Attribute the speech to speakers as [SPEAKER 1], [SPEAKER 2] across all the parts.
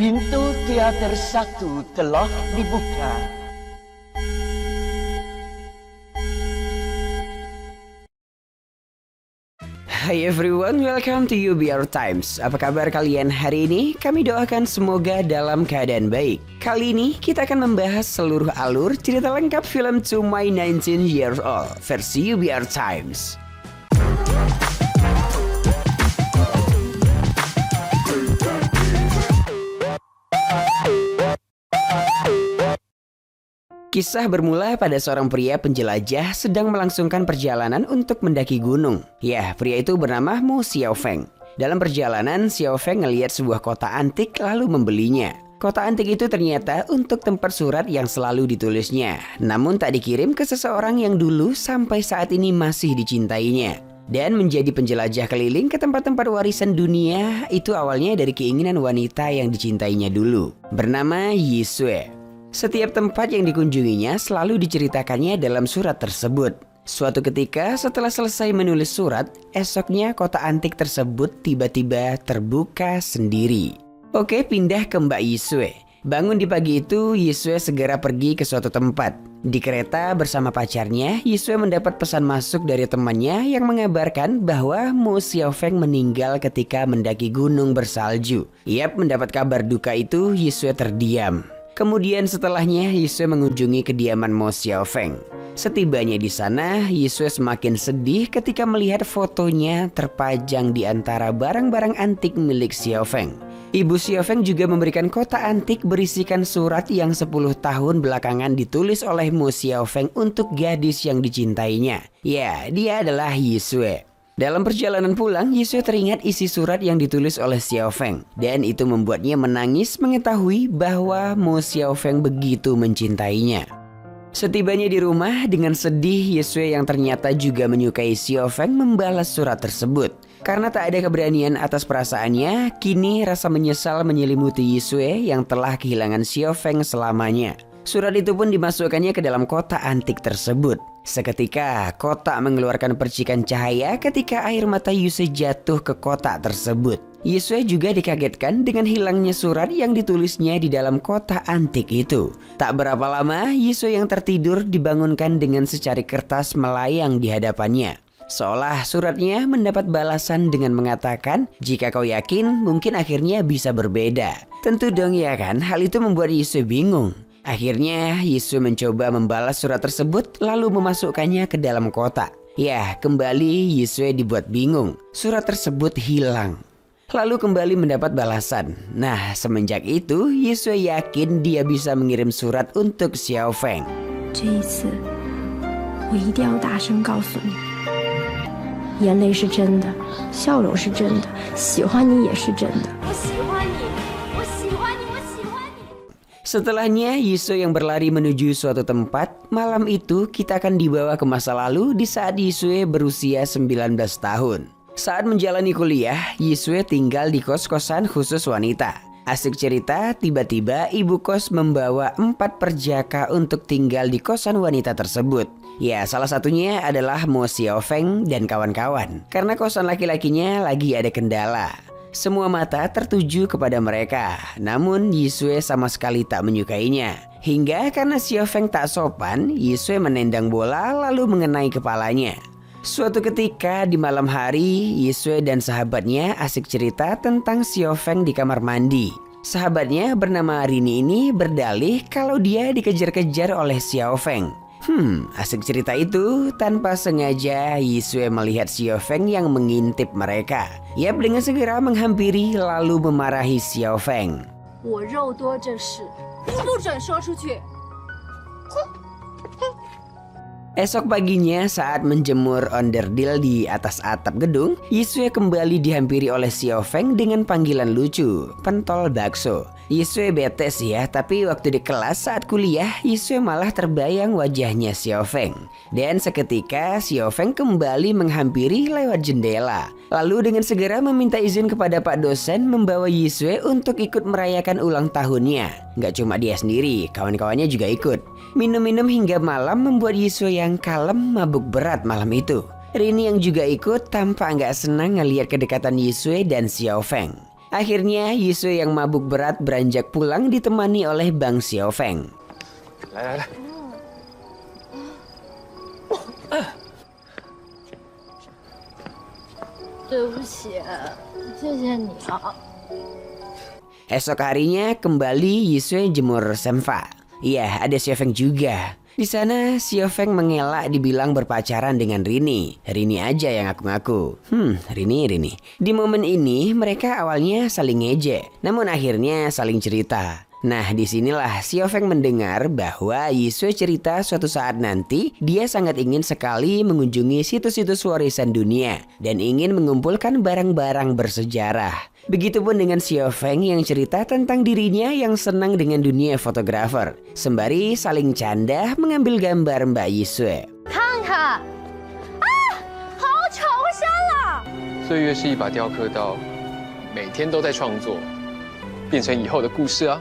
[SPEAKER 1] Pintu teater 1 telah dibuka.
[SPEAKER 2] Hai everyone, welcome to UBR Times. Apa kabar kalian hari ini? Kami doakan semoga dalam keadaan baik. Kali ini kita akan membahas seluruh alur cerita lengkap film To My 19 Years Old versi UBR Times. Kisah bermula pada seorang pria penjelajah sedang melangsungkan perjalanan untuk mendaki gunung. Ya, pria itu bernama Mo Xiaofeng. Dalam perjalanan, Xiaofeng melihat sebuah kota antik lalu membelinya. Kota antik itu ternyata untuk tempat surat yang selalu ditulisnya, namun tak dikirim ke seseorang yang dulu sampai saat ini masih dicintainya. Dan menjadi penjelajah keliling ke tempat-tempat warisan dunia itu awalnya dari keinginan wanita yang dicintainya dulu, bernama Yisue. Setiap tempat yang dikunjunginya selalu diceritakannya dalam surat tersebut. Suatu ketika setelah selesai menulis surat, esoknya kota antik tersebut tiba-tiba terbuka sendiri. Oke, pindah ke Mbak Yisue. Bangun di pagi itu, Yisue segera pergi ke suatu tempat. Di kereta bersama pacarnya, Yisue mendapat pesan masuk dari temannya yang mengabarkan bahwa Mo Xiaofeng meninggal ketika mendaki gunung bersalju. Yap, mendapat kabar duka itu, Yisue terdiam. Kemudian setelahnya Yisue mengunjungi kediaman Mo Xiaofeng. Setibanya di sana, Yisue semakin sedih ketika melihat fotonya terpajang di antara barang-barang antik milik Xiaofeng. Ibu Xiaofeng juga memberikan kotak antik berisikan surat yang 10 tahun belakangan ditulis oleh Mo Xiaofeng untuk gadis yang dicintainya. Ya, dia adalah Yisue. Dalam perjalanan pulang, Yisue teringat isi surat yang ditulis oleh Xiaofeng. Dan itu membuatnya menangis mengetahui bahwa Mo Xiaofeng begitu mencintainya. Setibanya di rumah, dengan sedih Yisue yang ternyata juga menyukai Xiaofeng membalas surat tersebut. Karena tak ada keberanian atas perasaannya, kini rasa menyesal menyelimuti Yisue yang telah kehilangan Xiaofeng selamanya. Surat itu pun dimasukkannya ke dalam kotak antik tersebut. Seketika, kotak mengeluarkan percikan cahaya ketika air mata Yisue jatuh ke kotak tersebut. Yisue juga dikagetkan dengan hilangnya surat yang ditulisnya di dalam kotak antik itu. Tak berapa lama, Yisue yang tertidur dibangunkan dengan secari kertas melayang di hadapannya. Seolah suratnya mendapat balasan dengan mengatakan, jika kau yakin, mungkin akhirnya bisa berbeda. Tentu dong ya kan, hal itu membuat Yisue bingung. Akhirnya Yisue mencoba membalas surat tersebut lalu memasukkannya ke dalam kotak. Ya, kembali Yisue dibuat bingung. Surat tersebut hilang. Lalu kembali mendapat balasan. Nah, semenjak itu Yisue yakin dia bisa mengirim surat untuk Xiaofeng.
[SPEAKER 3] 这一次我一定要大声告诉你，眼泪是真的，笑容是真的，喜欢你也是真的。
[SPEAKER 2] Setelahnya, Yisue yang berlari menuju suatu tempat. Malam itu kita akan dibawa ke masa lalu di saat Yisue berusia 19 tahun. Saat menjalani kuliah, Yisue tinggal di kos-kosan khusus wanita. Asik cerita, tiba-tiba ibu kos membawa 4 perjaka untuk tinggal di kosan wanita tersebut. Ya, salah satunya adalah Mo Xiaofeng dan kawan-kawan. Karena kosan laki-lakinya lagi ada kendala. Semua mata tertuju kepada mereka, namun Yisue sama sekali tak menyukainya. Hingga karena Xiaofeng tak sopan, Yisue menendang bola lalu mengenai kepalanya. Suatu ketika di malam hari, Yisue dan sahabatnya asik cerita tentang Xiaofeng di kamar mandi. Sahabatnya bernama Rini ini berdalih kalau dia dikejar-kejar oleh Xiaofeng. Asik cerita itu, tanpa sengaja Yisue melihat Xiaofeng yang mengintip mereka. Yap, dengan segera menghampiri lalu memarahi Xiaofeng.
[SPEAKER 4] 我肉多这事，不准说出去。
[SPEAKER 2] Esok paginya saat menjemur onderdil di atas atap gedung, Yisue kembali dihampiri oleh Xiaofeng dengan panggilan lucu, pentol bakso. Yisue bete sih ya, tapi waktu di kelas saat kuliah, Yisue malah terbayang wajahnya Xiaofeng. Dan seketika Xiaofeng kembali menghampiri lewat jendela. Lalu dengan segera meminta izin kepada Pak dosen membawa Yisue untuk ikut merayakan ulang tahunnya. Nggak cuma dia sendiri, kawan-kawannya juga ikut. Minum-minum hingga malam membuat Yisue yang kalem mabuk berat malam itu. Rini yang juga ikut tampak nggak senang ngelihat kedekatan Yisue dan Xiaofeng. Akhirnya Yisue yang mabuk berat beranjak pulang ditemani oleh Bang Xiaofeng.
[SPEAKER 5] 来来来，
[SPEAKER 4] 对不起，谢谢你啊。
[SPEAKER 2] Esok harinya kembali Yisue jemur senfa. Iya, ada Xiaofeng juga. Di sana Xiaofeng mengelak dibilang berpacaran dengan Rini. Rini aja yang ngaku-ngaku. Rini. Di momen ini mereka awalnya saling ngejek, namun akhirnya saling cerita. Nah, disinilah Xiaofeng mendengar bahwa Yisue cerita suatu saat nanti dia sangat ingin sekali mengunjungi situs-situs warisan dunia dan ingin mengumpulkan barang-barang bersejarah. Begitupun dengan Xiaofeng yang cerita tentang dirinya yang senang dengan dunia fotografer, sembari saling canda mengambil gambar Mbak Yisue.
[SPEAKER 4] 看看，啊，好丑，会删了。
[SPEAKER 5] 岁月是一把雕刻刀，每天都在创作，变成以后的故事啊。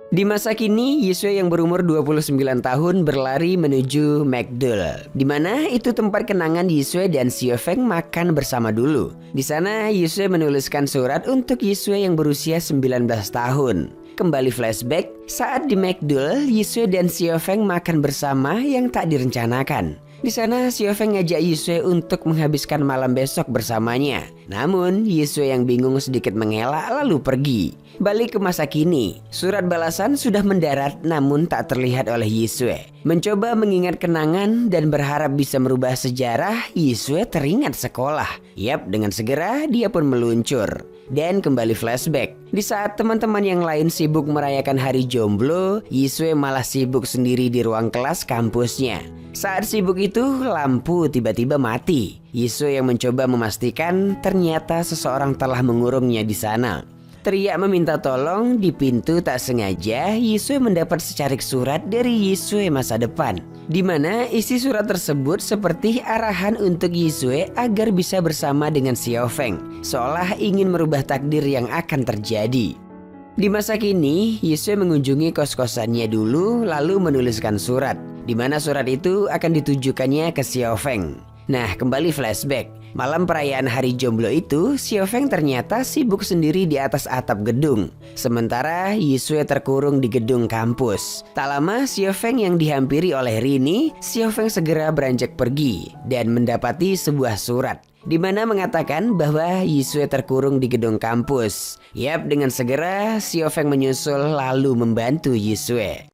[SPEAKER 2] Di masa kini, Yisue yang berumur 29 tahun berlari menuju McDowell, di mana itu tempat kenangan Yisue dan Xiaofeng makan bersama dulu. Di sana, Yisue menuliskan surat untuk Yisue yang berusia 19 tahun. Kembali flashback, saat di McDowell, Yisue dan Xiaofeng makan bersama yang tak direncanakan. Di sana, Xiaofeng ngajak Yisue untuk menghabiskan malam besok bersamanya. Namun, Yisue yang bingung sedikit mengelak lalu pergi. Balik ke masa kini, surat balasan sudah mendarat namun tak terlihat oleh Yisue. Mencoba mengingat kenangan dan berharap bisa merubah sejarah, Yisue teringat sekolah. Yap, dengan segera dia pun meluncur. Dan kembali flashback. Di saat teman-teman yang lain sibuk merayakan hari jomblo, Yisue malah sibuk sendiri di ruang kelas kampusnya. Saat sibuk itu, lampu tiba-tiba mati. Yisue yang mencoba memastikan ternyata seseorang telah mengurungnya di sana. Teriak meminta tolong, di pintu tak sengaja Yisue mendapat secarik surat dari Yisue masa depan, di mana isi surat tersebut seperti arahan untuk Yisue agar bisa bersama dengan Xiaofeng, seolah ingin merubah takdir yang akan terjadi. Di masa kini, Yisue mengunjungi kos-kosannya dulu lalu menuliskan surat, di mana surat itu akan ditujukannya ke Xiaofeng. Nah, kembali flashback. Malam perayaan hari jomblo itu, Xiaofeng ternyata sibuk sendiri di atas atap gedung. Sementara Yisue terkurung di gedung kampus. Tak lama Xiaofeng yang dihampiri oleh Rini, Xiaofeng segera beranjak pergi dan mendapati sebuah surat di mana mengatakan bahwa Yisue terkurung di gedung kampus. Yap, dengan segera Xiaofeng menyusul lalu membantu Yisue.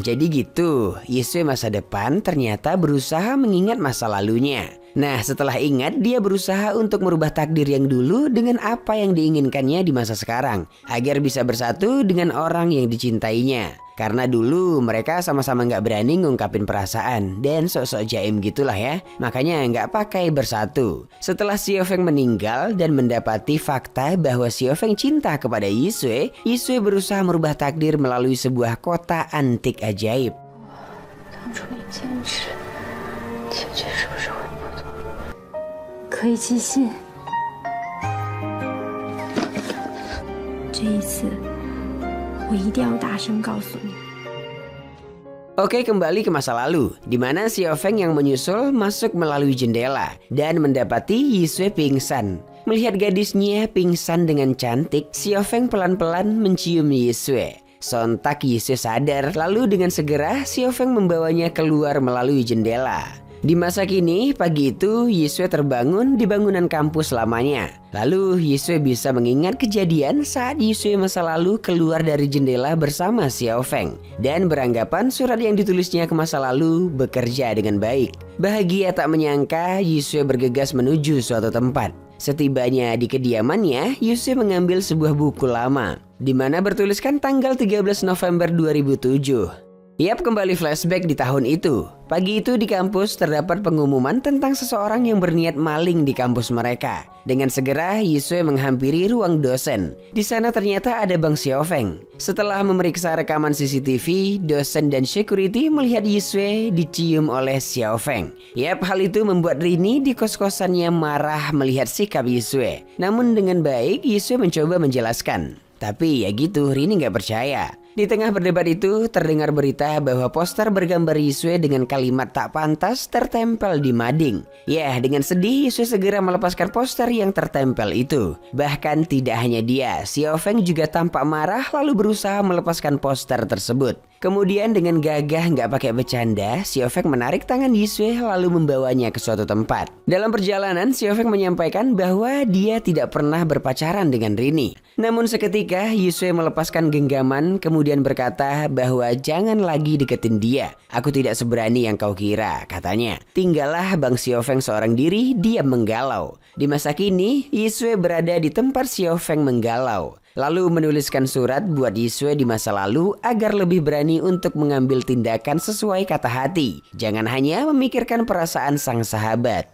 [SPEAKER 2] Jadi gitu, Yisue masa depan ternyata berusaha mengingat masa lalunya. Nah, setelah ingat, dia berusaha untuk merubah takdir yang dulu dengan apa yang diinginkannya di masa sekarang, agar bisa bersatu dengan orang yang dicintainya. Karena dulu mereka sama-sama nggak berani ngungkapin perasaan dan sok-sok jaim gitulah ya. Makanya nggak pakai bersatu. Setelah Xiaofeng meninggal dan mendapati fakta bahwa Xiaofeng cinta kepada Yisue, Yisue berusaha merubah takdir melalui sebuah kota antik ajaib.
[SPEAKER 3] 可以寄信。这一次，我一定要大声告诉你。
[SPEAKER 2] Oke, kembali ke masa lalu, di mana Xiaofeng yang menyusul masuk melalui jendela dan mendapati Yisue pingsan. Melihat gadisnya pingsan dengan cantik, Xiaofeng pelan-pelan mencium Yisue. Sontak Yisue sadar, lalu dengan segera Xiaofeng membawanya keluar melalui jendela. Di masa kini, pagi itu Yisue terbangun di bangunan kampus lamanya. Lalu Yisue bisa mengingat kejadian saat Yisue masa lalu keluar dari jendela bersama Xiaofeng dan beranggapan surat yang ditulisnya ke masa lalu bekerja dengan baik. Bahagia tak menyangka, Yisue bergegas menuju suatu tempat. Setibanya di kediamannya, Yisue mengambil sebuah buku lama di mana bertuliskan tanggal 13 November 2007. Yap, kembali flashback di tahun itu. Pagi itu di kampus terdapat pengumuman tentang seseorang yang berniat maling di kampus mereka. Dengan segera Yisue menghampiri ruang dosen. Di sana ternyata ada Bang Xiaofeng. Setelah memeriksa rekaman CCTV, dosen dan security melihat Yisue dicium oleh Xiaofeng. Yap, hal itu membuat Rini di kos-kosannya marah melihat sikap Yisue. Namun dengan baik Yisue mencoba menjelaskan. Tapi ya gitu, Rini gak percaya. Di tengah berdebat itu, terdengar berita bahwa poster bergambar Yisue dengan kalimat tak pantas tertempel di mading. Ya, dengan sedih Yisue segera melepaskan poster yang tertempel itu. Bahkan tidak hanya dia, Xiao Feng juga tampak marah lalu berusaha melepaskan poster tersebut. Kemudian dengan gagah nggak pakai bercanda, Xiao Feng menarik tangan Yisue lalu membawanya ke suatu tempat. Dalam perjalanan, Xiao Feng menyampaikan bahwa dia tidak pernah berpacaran dengan Rini. Namun seketika Yisue melepaskan genggaman kemudian berkata bahwa jangan lagi deketin dia. Aku tidak seberani yang kau kira, katanya. Tinggallah Bang Xiao Feng seorang diri, dia menggalau. Di masa kini, Yisue berada di tempat Xiao Feng menggalau. Lalu menuliskan surat buat Yisue di masa lalu agar lebih berani untuk mengambil tindakan sesuai kata hati. Jangan hanya memikirkan perasaan sang sahabat.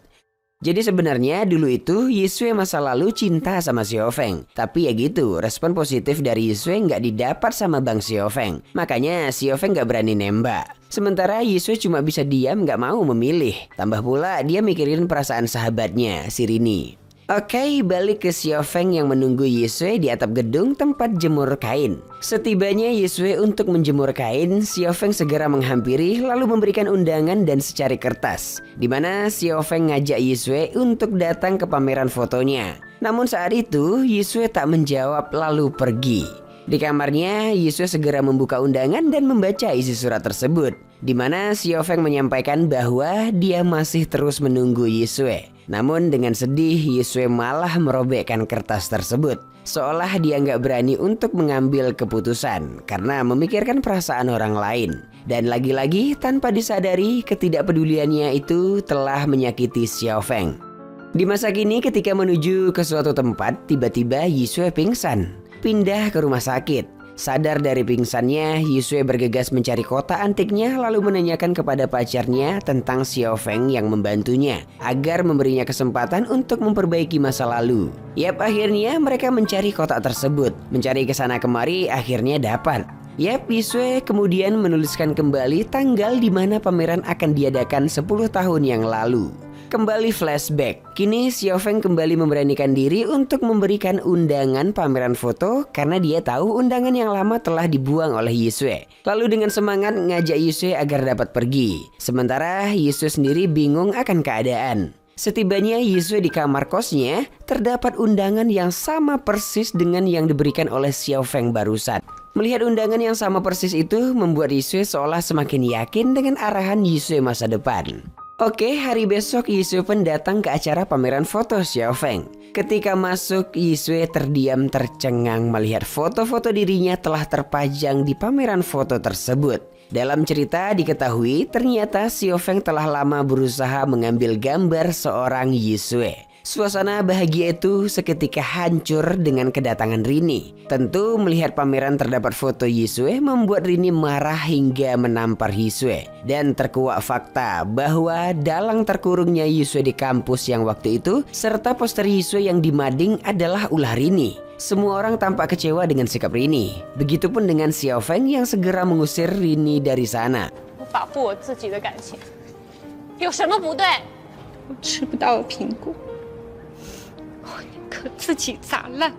[SPEAKER 2] Jadi sebenarnya dulu itu Yisue masa lalu cinta sama Xiao Feng. Tapi ya gitu, respon positif dari Yisue nggak didapat sama Bang Xiao Feng. Makanya Xiao Feng nggak berani nembak. Sementara Yisue cuma bisa diam nggak mau memilih. Tambah pula dia mikirin perasaan sahabatnya, si Rini. Oke, balik ke Xiao Feng yang menunggu Yisue di atap gedung tempat jemur kain. Setibanya Yisue untuk menjemur kain, Xiao Feng segera menghampiri lalu memberikan undangan dan secari kertas. Di mana Xiao Feng ngajak Yisue untuk datang ke pameran fotonya. Namun saat itu Yisue tak menjawab lalu pergi. Di kamarnya, Yisue segera membuka undangan dan membaca isi surat tersebut. Di mana Xiao Feng menyampaikan bahwa dia masih terus menunggu Yisue. Namun dengan sedih Yisue malah merobekkan kertas tersebut. Seolah dia nggak berani untuk mengambil keputusan karena memikirkan perasaan orang lain. Dan lagi-lagi tanpa disadari ketidakpeduliannya itu telah menyakiti Xiao Feng. Di masa kini ketika menuju ke suatu tempat, tiba-tiba Yisue pingsan. Pindah ke rumah sakit. Sadar dari pingsannya, Yisue bergegas mencari kotak antiknya lalu menanyakan kepada pacarnya tentang Xiao Feng yang membantunya agar memberinya kesempatan untuk memperbaiki masa lalu. Yap, akhirnya mereka mencari kotak tersebut. Mencari kesana kemari akhirnya dapat. Yap, Yisue kemudian menuliskan kembali tanggal di mana pameran akan diadakan 10 tahun yang lalu. Kembali flashback, kini Xiao Feng kembali memberanikan diri untuk memberikan undangan pameran foto karena dia tahu undangan yang lama telah dibuang oleh Yisue. Lalu dengan semangat ngajak Yisue agar dapat pergi. Sementara Yisue sendiri bingung akan keadaan. Setibanya Yisue di kamar kosnya, terdapat undangan yang sama persis dengan yang diberikan oleh Xiao Feng barusan. Melihat undangan yang sama persis itu membuat Yisue seolah semakin yakin dengan arahan Yisue masa depan. Oke, hari besok Yisue pun datang ke acara pameran foto Xiao Feng. Ketika masuk, Yisue terdiam tercengang melihat foto-foto dirinya telah terpajang di pameran foto tersebut. Dalam cerita diketahui ternyata Xiao Feng telah lama berusaha mengambil gambar seorang Yisue. Suasana bahagia itu seketika hancur dengan kedatangan Rini. Tentu melihat pameran terdapat foto Yisue membuat Rini marah hingga menampar Yisue. Dan terkuak fakta bahwa dalang terkurungnya Yisue di kampus yang waktu itu serta poster Yisue yang di mading adalah ulah Rini. Semua orang tampak kecewa dengan sikap Rini. Begitupun dengan Xiao Feng yang segera mengusir Rini dari sana.
[SPEAKER 4] 我保护我自己的感情，有什么不对？我吃不到苹果，我宁可自己砸烂。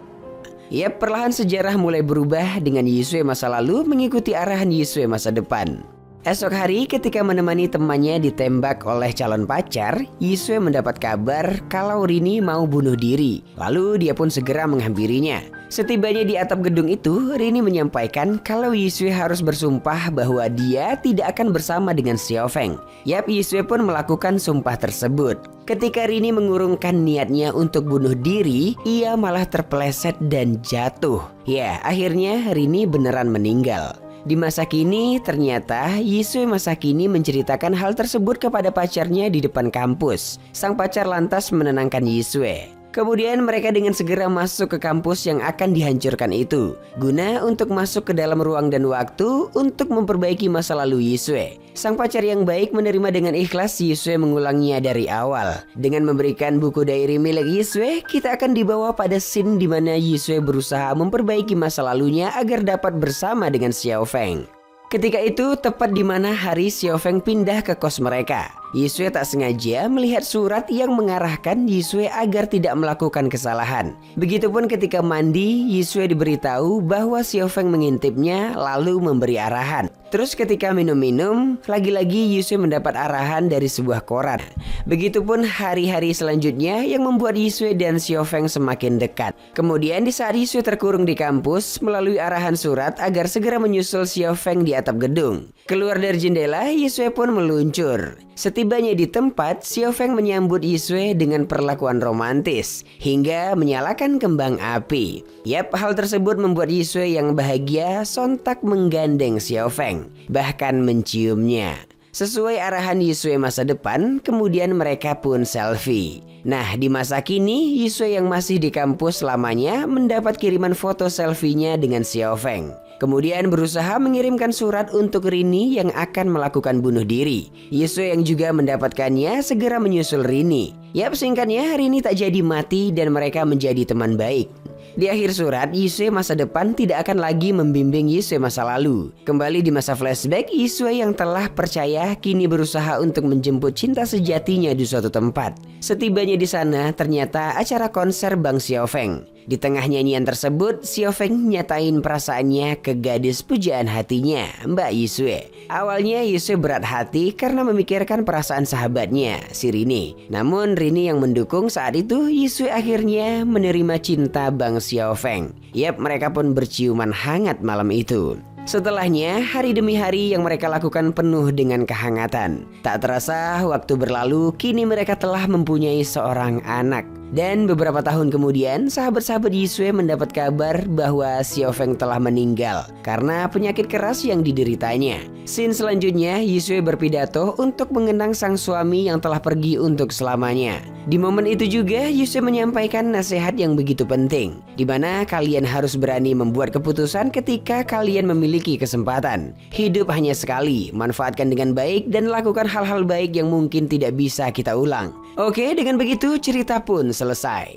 [SPEAKER 2] Ya, perlahan sejarah mulai berubah dengan Yisue masa lalu mengikuti arahan Yisue masa depan. Esok hari ketika menemani temannya ditembak oleh calon pacar, Yisue mendapat kabar kalau Rini mau bunuh diri. Lalu dia pun segera menghampirinya. Setibanya di atap gedung itu, Rini menyampaikan kalau Yisue harus bersumpah bahwa dia tidak akan bersama dengan Xiao Feng. Yap, Yisue pun melakukan sumpah tersebut. Ketika Rini mengurungkan niatnya untuk bunuh diri, ia malah terpeleset dan jatuh. Ya, akhirnya Rini beneran meninggal. Di masa kini, ternyata Yisue masa kini menceritakan hal tersebut kepada pacarnya di depan kampus. Sang pacar lantas menenangkan Yisue. Kemudian mereka dengan segera masuk ke kampus yang akan dihancurkan itu, guna untuk masuk ke dalam ruang dan waktu untuk memperbaiki masa lalu Yisue. Sang pacar yang baik menerima dengan ikhlas Yisue mengulangnya dari awal. Dengan memberikan buku diary milik Yisue, kita akan dibawa pada scene di mana Yisue berusaha memperbaiki masa lalunya agar dapat bersama dengan Xiao Feng. Ketika itu tepat di mana hari Xiao Feng pindah ke kos mereka. Yisue tak sengaja melihat surat yang mengarahkan Yisue agar tidak melakukan kesalahan. Begitupun ketika mandi, Yisue diberitahu bahwa Xiaofeng mengintipnya lalu memberi arahan. Terus ketika minum-minum, lagi-lagi Yisue mendapat arahan dari sebuah koran. Begitupun hari-hari selanjutnya yang membuat Yisue dan Xiaofeng semakin dekat. Kemudian di saat Yisue terkurung di kampus, melalui arahan surat agar segera menyusul Xiaofeng di atap gedung. Keluar dari jendela, Yisue pun meluncur. Setibanya di tempat, Xiaofeng menyambut Yisue dengan perlakuan romantis hingga menyalakan kembang api. Yap, hal tersebut membuat Yisue yang bahagia sontak menggandeng Xiaofeng, bahkan menciumnya. Sesuai arahan Yisue masa depan, kemudian mereka pun selfie. Nah, di masa kini, Yisue yang masih di kampus lamanya mendapat kiriman foto selfie-nya dengan Xiaofeng. Kemudian berusaha mengirimkan surat untuk Rini yang akan melakukan bunuh diri. Yisue yang juga mendapatkannya segera menyusul Rini. Yap, singkatnya Rini tak jadi mati dan mereka menjadi teman baik. Di akhir surat, Yisue masa depan tidak akan lagi membimbing Yisue masa lalu. Kembali di masa flashback, Yisue yang telah percaya kini berusaha untuk menjemput cinta sejatinya di suatu tempat. Setibanya di sana, ternyata acara konser Bang Xiaofeng. Di tengah nyanyian tersebut, Xiaofeng nyatain perasaannya ke gadis pujaan hatinya, Mbak Yisue. Awalnya Yisue berat hati karena memikirkan perasaan sahabatnya, si Rini. Namun Rini yang mendukung saat itu, Yisue akhirnya menerima cinta Bang Xiaofeng. Yap, mereka pun berciuman hangat malam itu. Setelahnya, hari demi hari yang mereka lakukan penuh dengan kehangatan. Tak terasa waktu berlalu, kini mereka telah mempunyai seorang anak. Dan beberapa tahun kemudian, sahabat-sahabat Yisue mendapat kabar bahwa Xiaofeng telah meninggal karena penyakit keras yang dideritanya. Scene selanjutnya, Yisue berpidato untuk mengenang sang suami yang telah pergi untuk selamanya. Di momen itu juga, Yisue menyampaikan nasihat yang begitu penting, di mana kalian harus berani membuat keputusan ketika kalian memiliki kesempatan. Hidup hanya sekali, manfaatkan dengan baik dan lakukan hal-hal baik yang mungkin tidak bisa kita ulang. Oke, dengan begitu cerita pun selesai.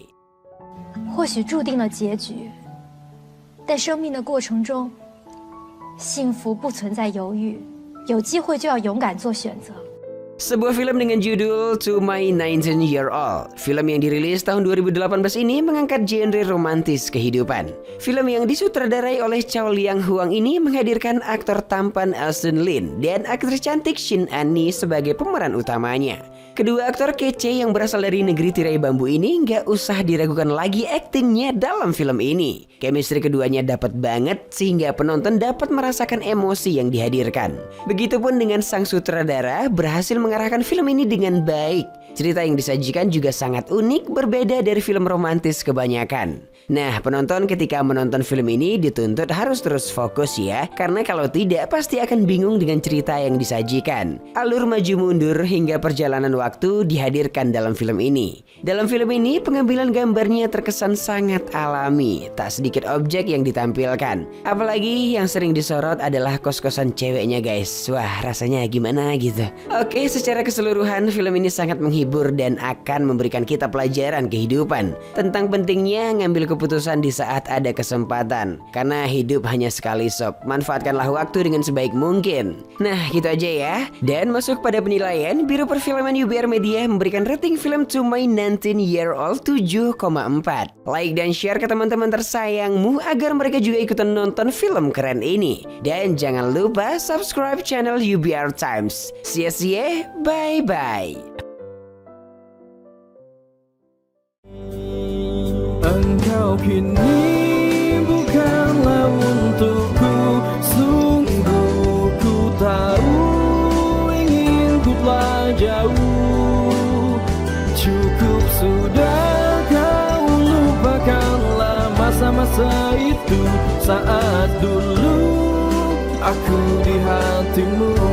[SPEAKER 3] 或许注定了结局，在生命的过程中，幸福不存在犹豫，有机会就要勇敢做选择。
[SPEAKER 2] Sebuah film dengan judul To My 19-Year-Old. Film yang dirilis tahun 2018 ini mengangkat genre romantis kehidupan. Film yang disutradarai oleh Chow Liang Huang ini menghadirkan aktor tampan Elson Lin dan aktris cantik Shin Annie sebagai pemeran utamanya. Kedua aktor kece yang berasal dari negeri tirai bambu ini nggak usah diragukan lagi aktingnya dalam film ini. Chemistry keduanya dapat banget sehingga penonton dapat merasakan emosi yang dihadirkan. Begitupun dengan sang sutradara berhasil mengarahkan film ini dengan baik. Cerita yang disajikan juga sangat unik, berbeda dari film romantis kebanyakan. Nah, penonton ketika menonton film ini dituntut harus terus fokus ya, karena kalau tidak pasti akan bingung dengan cerita yang disajikan. Alur maju mundur hingga perjalanan waktu dihadirkan dalam film ini. Dalam film ini pengambilan gambarnya terkesan sangat alami, tak sedikit objek yang ditampilkan. Apalagi yang sering disorot adalah kos-kosan ceweknya guys. Wah, rasanya gimana gitu. Oke, secara keseluruhan film ini sangat menghibur dan akan memberikan kita pelajaran kehidupan tentang pentingnya ngambil keputusan di saat ada kesempatan, karena hidup hanya sekali sob. Manfaatkanlah waktu dengan sebaik mungkin. Nah, gitu aja ya. Dan masuk pada penilaian, Biro Perfilman UBR Media memberikan rating film To My 19-Year-Old 7,4. Like dan share ke teman-teman tersayangmu agar mereka juga ikutan nonton film keren ini. Dan jangan lupa subscribe channel UBR Times. See ya, bye-bye.
[SPEAKER 6] Engkau kini bukanlah untukku, sungguh ku tahu ingin ku telah jauh. Cukup sudah kau lupakanlah masa-masa itu, saat dulu aku di hatimu.